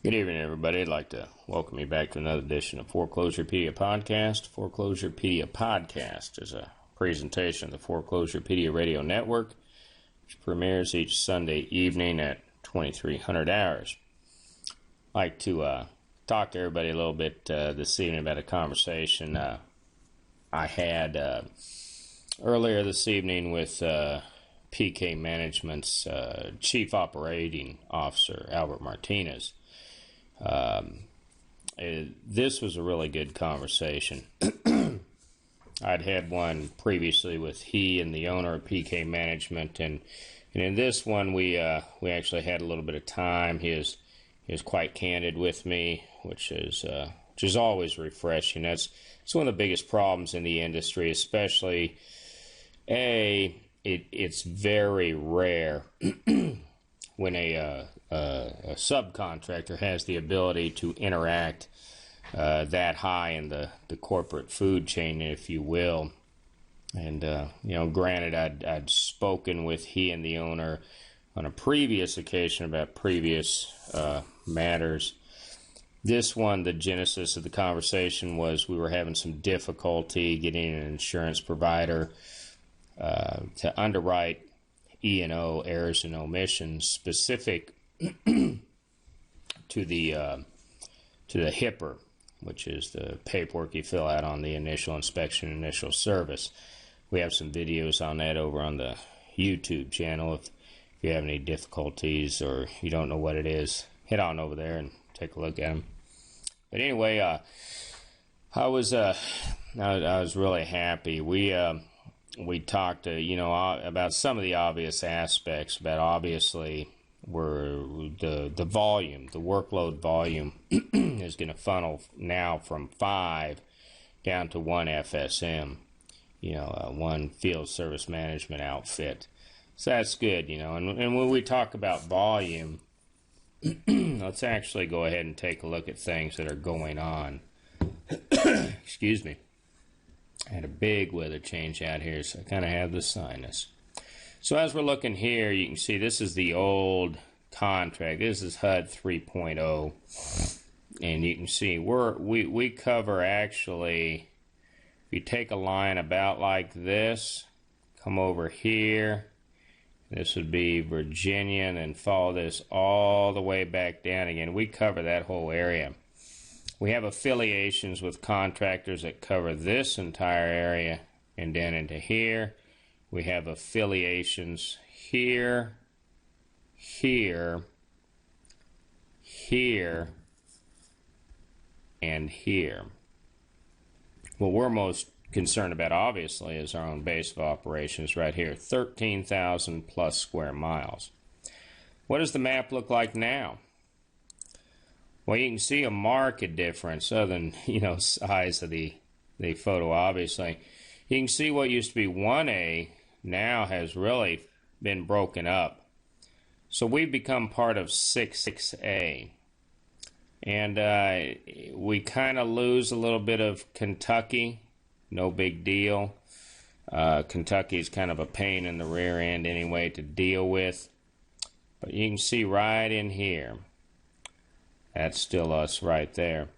Good evening, everybody. I'd like to welcome you back to another edition of Foreclosurepedia Podcast. Foreclosurepedia Podcast is a presentation of the Foreclosurepedia Radio Network, which premieres each Sunday evening at 2300 hours. I'd like to talk to everybody a little bit this evening about a conversation I had earlier this evening with PK Management's Chief Operating Officer, Albert Martinez. This was a really good conversation. I'd had one previously with he and the owner of PK Management, and in this one we actually had a little bit of time. He was quite candid with me, which is always refreshing. It's one of the biggest problems in the industry, especially it's very rare when a subcontractor has the ability to interact that high in the corporate food chain, if you will. And granted, I'd spoken with he and the owner on a previous occasion about previous matters. This one, the genesis of the conversation was we were having some difficulty getting an insurance provider to underwrite E&O, errors and omissions, specific to the HIPAA, which is the paperwork you fill out on the initial inspection, initial service. We have some videos on that over on the YouTube channel. If you have any difficulties or you don't know what it is, head on over there and take a look at them. But anyway, I was really happy. We talked about some of the obvious aspects, about obviously where the volume, the workload volume is going to funnel now from 5 down to 1 FSM, one field service management outfit. So that's good, and when we talk about volume, let's actually go ahead and take a look at things that are going on. Excuse me. I had a big weather change out here, so I kind of have the sinus. So as we're looking here, you can see this is the old contract. This is HUD 3.0. And you can see we cover actually, if you take a line about like this, come over here, this would be Virginia, and then follow this all the way back down again. We cover that whole area. We have affiliations with contractors that cover this entire area and then into here. We have affiliations here, here, here, and here. What we're most concerned about, obviously, is our own base of operations right here, 13,000 plus square miles. What does the map look like now? Well, you can see a marked difference other than, size of the photo, obviously. You can see what used to be 1A now has really been broken up. So we've become part of 6A. And we kind of lose a little bit of Kentucky. No big deal. Kentucky is kind of a pain in the rear end anyway to deal with. But you can see right in here. That's still us right there.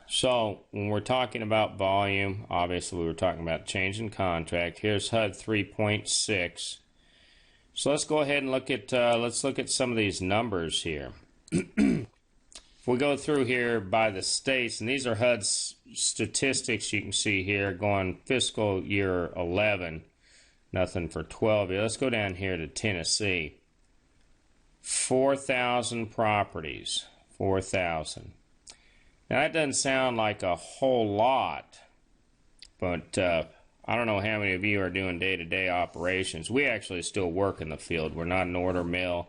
So when we're talking about volume, obviously we were talking about change in contract. Here's HUD 3.6. So let's go ahead and look at some of these numbers here. If we go through here by the states, and these are HUD statistics you can see here going fiscal year 11, nothing for 12 here. Let's go down here to Tennessee. 4,000 properties, 4,000. Now that doesn't sound like a whole lot, but I don't know how many of you are doing day-to-day operations. We actually still work in the field. We're not an order mill.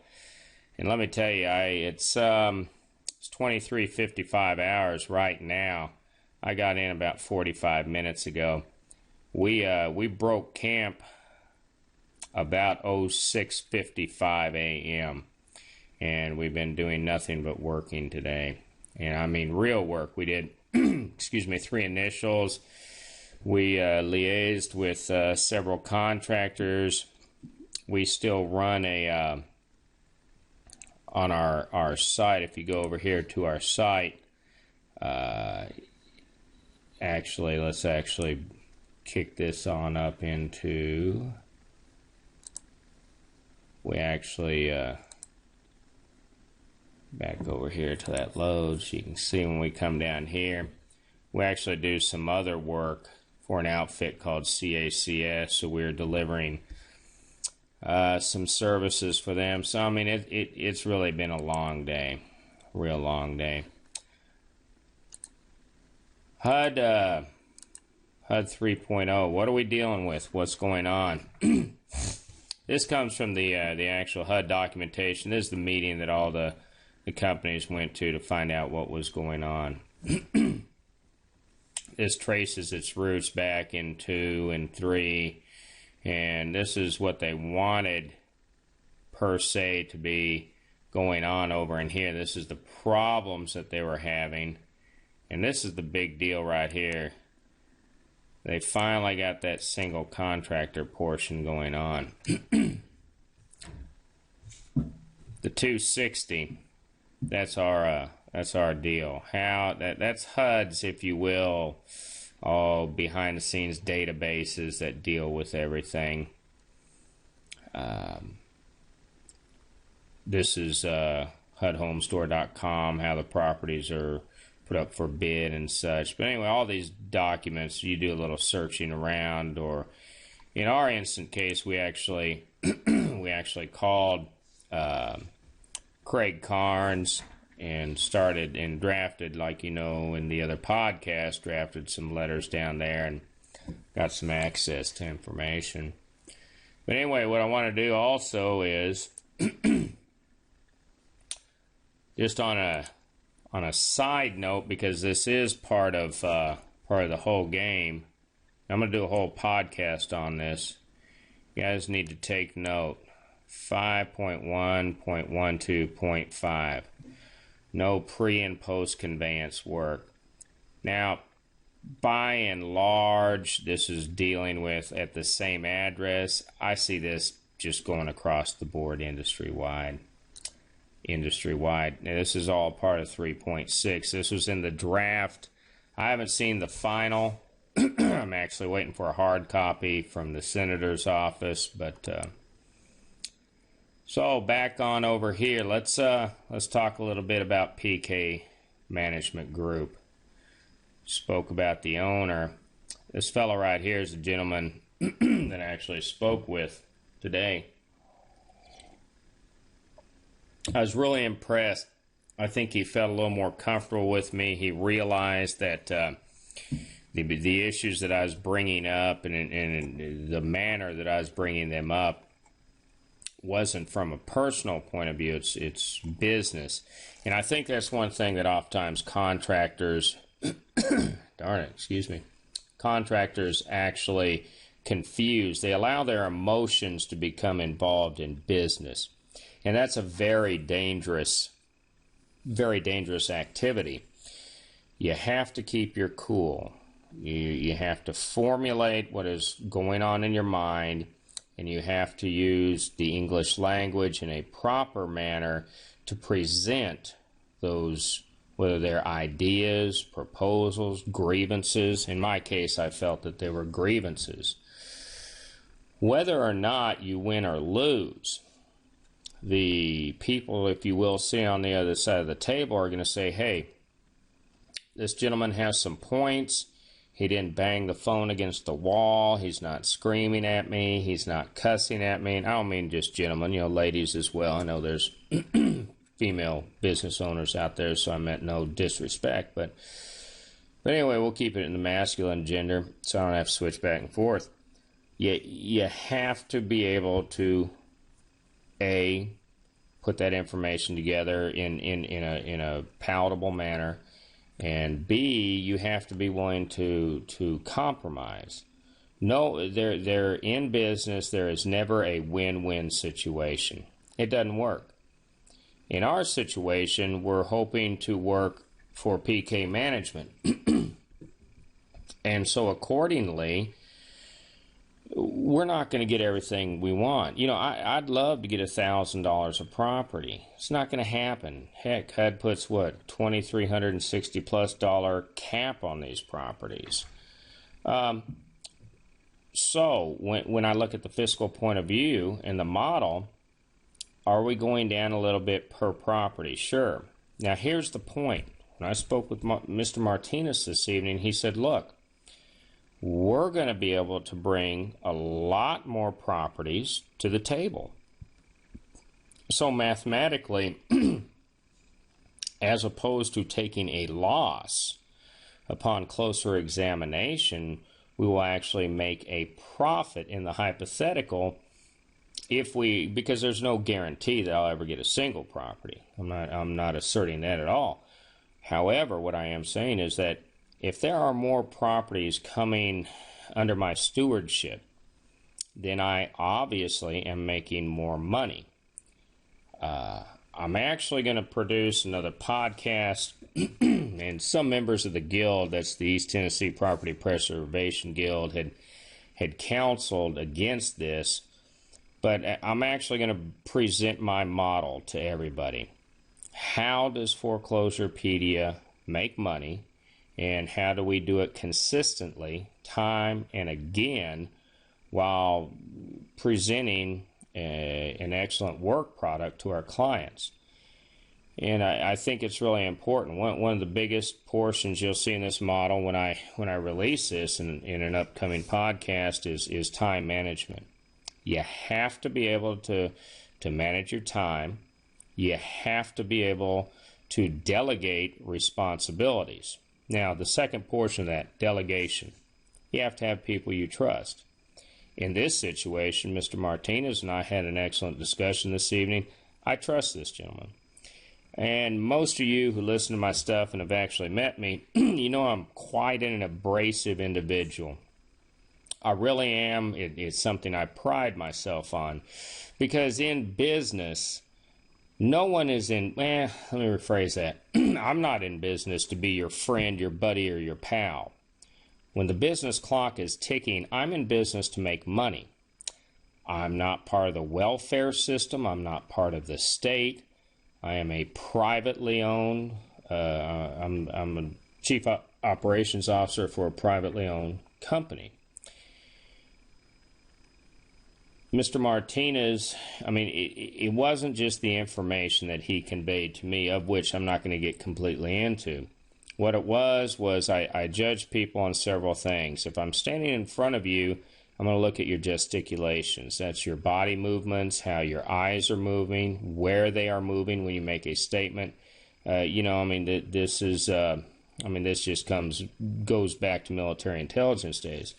And let me tell you, it's 23:55 hours right now. I got in about 45 minutes ago. We broke camp about 06:55 a.m. and we've been doing nothing but working today. And I mean real work. We did, 3 initials. We liaised with several contractors. We still run on our site. If you go over here to our site, actually, let's actually kick this on up into, we actually back over here to that load, so you can see when we come down here, we actually do some other work for an outfit called CACS, so we're delivering some services for them. So I mean, it's really been a long day, real long day. HUD 3.0, what are we dealing with? What's going on? This comes from the actual HUD documentation. This is the meeting that all the companies went to find out what was going on. This traces its roots back in 2 and 3, and this is what they wanted per se to be going on over in here. This is the problems that they were having, and this is the big deal right here. They finally got that single contractor portion going on. The 260, that's our deal. That's HUD's, if you will, all behind the scenes databases that deal with everything. This is HUDhomestore.com, how the properties are put up for bid and such. But anyway, all these documents, you do a little searching around, or in our instant case, we actually called Craig Carnes and started and drafted, like you know in the other podcast, drafted some letters down there and got some access to information. But anyway, what I want to do also is just on a side note, because this is part of the whole game, I'm going to do a whole podcast on this. You guys need to take note. 5.1.12.5. No pre- and post-conveyance work. Now, by and large, this is dealing with at the same address. I see this just going across the board industry-wide. Now, this is all part of 3.6. This was in the draft. I haven't seen the final. I'm actually waiting for a hard copy from the senator's office, but so back on over here, let's talk a little bit about PK Management Group. Spoke about the owner. This fellow right here is a gentleman that I actually spoke with today. I was really impressed. I think he felt a little more comfortable with me. He realized that the issues that I was bringing up and the manner that I was bringing them up wasn't from a personal point of view. It's business. And I think that's one thing that oftentimes contractors, contractors actually confuse. They allow their emotions to become involved in business. And that's a very dangerous activity. You have to keep your cool. You have to formulate what is going on in your mind, and you have to use the English language in a proper manner to present those, whether they're ideas, proposals, grievances. In my case, I felt that they were grievances. Whether or not you win or lose, the people, if you will, sitting on the other side of the table are going to say, hey, this gentleman has some points. He didn't bang the phone against the wall. He's not screaming at me. He's not cussing at me. And I don't mean just gentlemen, ladies as well. I know there's female business owners out there, so I meant no disrespect. But anyway, we'll keep it in the masculine gender, so I don't have to switch back and forth. You have to be able to, A, put that information together in a palatable manner, and B, you have to be willing to compromise. No, they're in business. There is never a win-win situation. It doesn't work. In our situation, we're hoping to work for PK management. And so accordingly, we're not going to get everything we want. You know, I'd love to get $1,000 of property. It's not going to happen. Heck, HUD puts what, $2,360+ cap on these properties. So when I look at the fiscal point of view and the model, are we going down a little bit per property? Sure. Now here's the point. When I spoke with Mr. Martinez this evening, he said, look, we're going to be able to bring a lot more properties to the table. So mathematically, as opposed to taking a loss, upon closer examination, we will actually make a profit in the hypothetical because there's no guarantee that I'll ever get a single property. I'm not asserting that at all. However, what I am saying is that if there are more properties coming under my stewardship, then I obviously am making more money. I'm actually going to produce another podcast, and some members of the guild, that's the East Tennessee Property Preservation Guild, had counseled against this, but I'm actually going to present my model to everybody. How does Foreclosurepedia make money? And how do we do it consistently, time and again, while presenting an excellent work product to our clients? And I think it's really important. One of the biggest portions you'll see in this model when I release this in an upcoming podcast is time management. You have to be able to manage your time. You have to be able to delegate responsibilities. Now, the second portion of that, delegation. You have to have people you trust. In this situation, Mr. Martinez and I had an excellent discussion this evening. I trust this gentleman. And most of you who listen to my stuff and have actually met me, you know I'm quite an abrasive individual. I really am. It's something I pride myself on. Because in business, no one is in, let me rephrase that. I'm not in business to be your friend, your buddy, or your pal. When the business clock is ticking, I'm in business to make money. I'm not part of the welfare system. I'm not part of the state. I am a privately owned, I'm a chief operations officer for a privately owned company. Mr. Martinez, I mean, it wasn't just the information that he conveyed to me, of which I'm not going to get completely into. What it was I judge people on several things. If I'm standing in front of you, I'm going to look at your gesticulations. That's your body movements, how your eyes are moving, where they are moving when you make a statement. You know, I mean, this is, this just goes back to military intelligence days.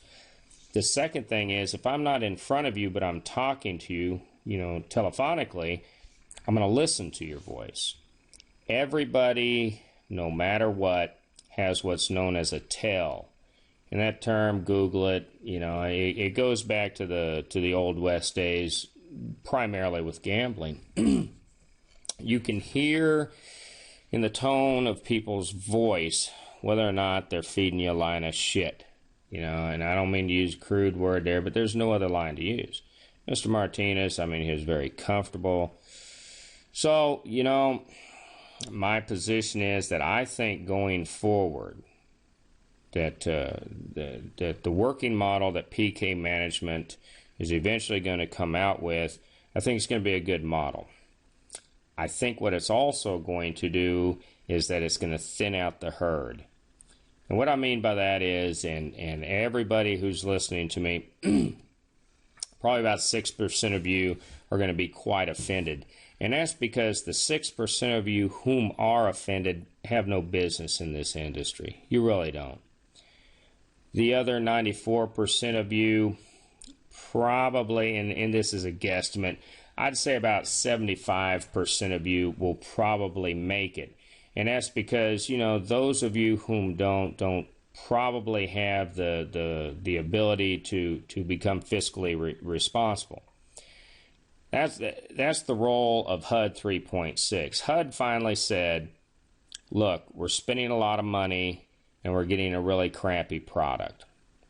The second thing is, if I'm not in front of you, but I'm talking to you, you know, telephonically, I'm going to listen to your voice. Everybody, no matter what, has what's known as a tell. And that term, Google it, you know, it goes back to the Old West days, primarily with gambling. You can hear in the tone of people's voice whether or not they're feeding you a line of shit. You know, and I don't mean to use a crude word there, but there's no other line to use. Mr. Martinez, I mean, he was very comfortable. So, you know, my position is that I think going forward that the working model that PK Management is eventually going to come out with, I think it's going to be a good model. I think what it's also going to do is that it's going to thin out the herd. And what I mean by that is, and everybody who's listening to me, probably about 6% of you are going to be quite offended. And that's because the 6% of you whom are offended have no business in this industry. You really don't. The other 94% of you probably, and this is a guesstimate, I'd say about 75% of you will probably make it. And that's because, you know, those of you whom don't probably have the ability to become fiscally responsible. That's the role of HUD 3.6. HUD finally said, look, we're spending a lot of money and we're getting a really crappy product.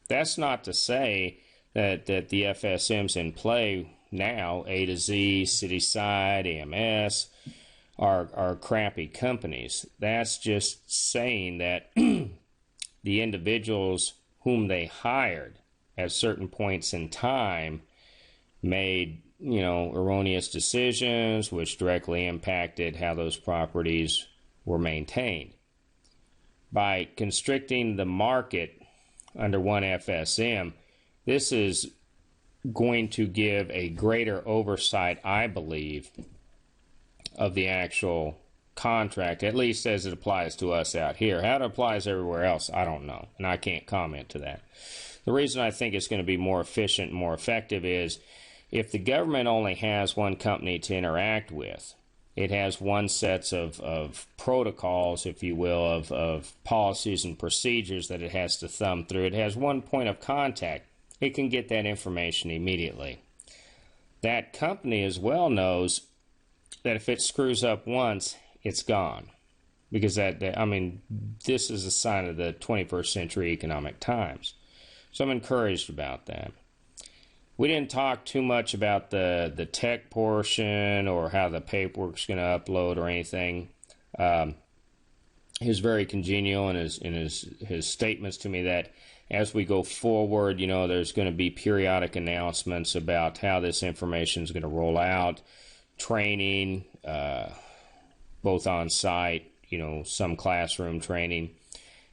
That's not to say that the FSMs in play now, A to Z, Cityside, AMS, are crappy companies. That's just saying that the individuals whom they hired at certain points in time made, erroneous decisions which directly impacted how those properties were maintained. By constricting the market under one FSM, this is going to give a greater oversight, I believe, of the actual contract, at least as it applies to us out here. How it applies everywhere else, I don't know, and I can't comment to that. The reason I think it's going to be more efficient and more effective is if the government only has one company to interact with, it has one set of protocols, if you will, of policies and procedures that it has to thumb through. It has one point of contact. It can get that information immediately. That company as well knows that if it screws up once, it's gone. Because this is a sign of the 21st century economic times. So I'm encouraged about that. We didn't talk too much about the tech portion or how the paperwork's going to upload or anything. He was very congenial in his statements to me that as we go forward, there's going to be periodic announcements about how this information is going to roll out, training, both on site, some classroom training,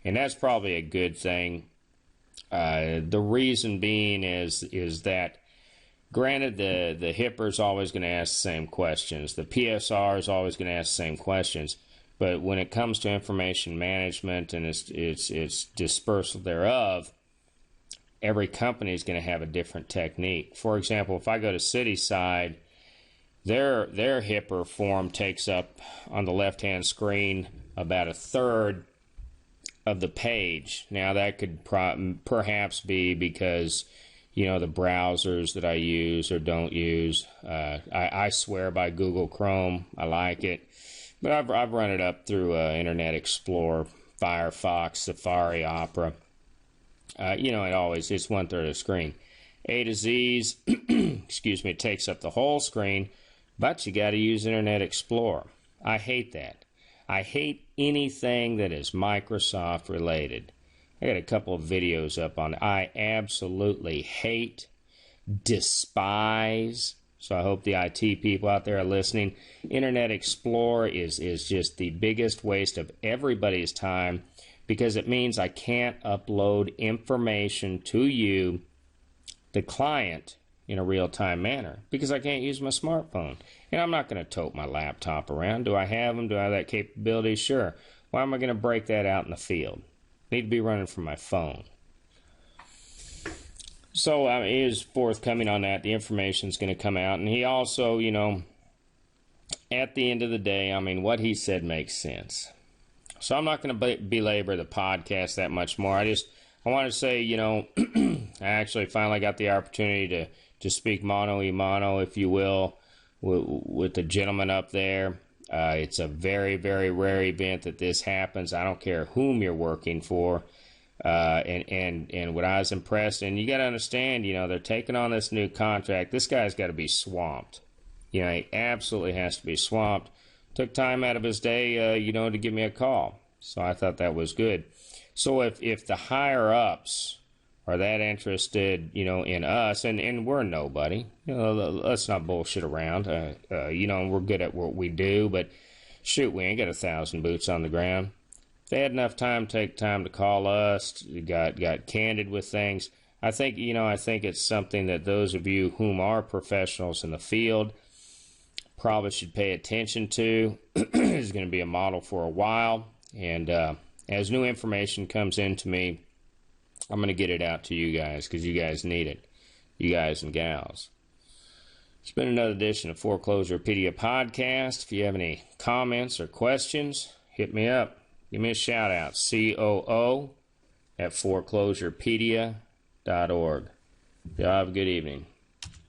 and that's probably a good thing. The reason being is that, granted, the HIPAA is always going to ask the same questions. The PSR is always going to ask the same questions. But when it comes to information management and its dispersal thereof, every company is going to have a different technique. For example, if I go to Cityside, their HIPAA form takes up on the left-hand screen about a third of the page. Now that could perhaps be because the browsers that I use or don't use. I swear by Google Chrome. I like it. But I've run it up through Internet Explorer, Firefox, Safari, Opera. It's one third of the screen. A to Z's, excuse me, it takes up the whole screen, but you got to use Internet Explorer. I hate that. I hate anything that is Microsoft related. I got a couple of videos up on it. I absolutely hate, despise. So I hope the IT people out there are listening. Internet Explorer is just the biggest waste of everybody's time because it means I can't upload information to you, the client, in a real-time manner because I can't use my smartphone. And I'm not going to tote my laptop around. Do I have them? Do I have that capability? Sure. Why am I going to break that out in the field? I need to be running from my phone. So he is forthcoming on that. The information is going to come out. And he also, at the end of the day, what he said makes sense. So I'm not going to belabor the podcast that much more. I want to say, I actually finally got the opportunity to speak mano a mano, if you will, with the gentleman up there. It's a very, very rare event that this happens. I don't care whom you're working for. And what I was impressed, and you got to understand, they're taking on this new contract. This guy's got to be swamped. He absolutely has to be swamped. Took time out of his day, to give me a call. So I thought that was good. So if the higher-ups are that interested, in us, and we're nobody, let's not bullshit around. We're good at what we do, but shoot, we ain't got 1,000 boots on the ground. If they had enough time, take time to call us, got candid with things. I think it's something that those of you whom are professionals in the field probably should pay attention to. It's going to be a model for a while, and as new information comes into me, I'm going to get it out to you guys because you guys need it, you guys and gals. It's been another edition of Foreclosurepedia podcast. If you have any comments or questions, hit me up. Give me a shout out, COO@foreclosurepedia.org. Y'all have a good evening.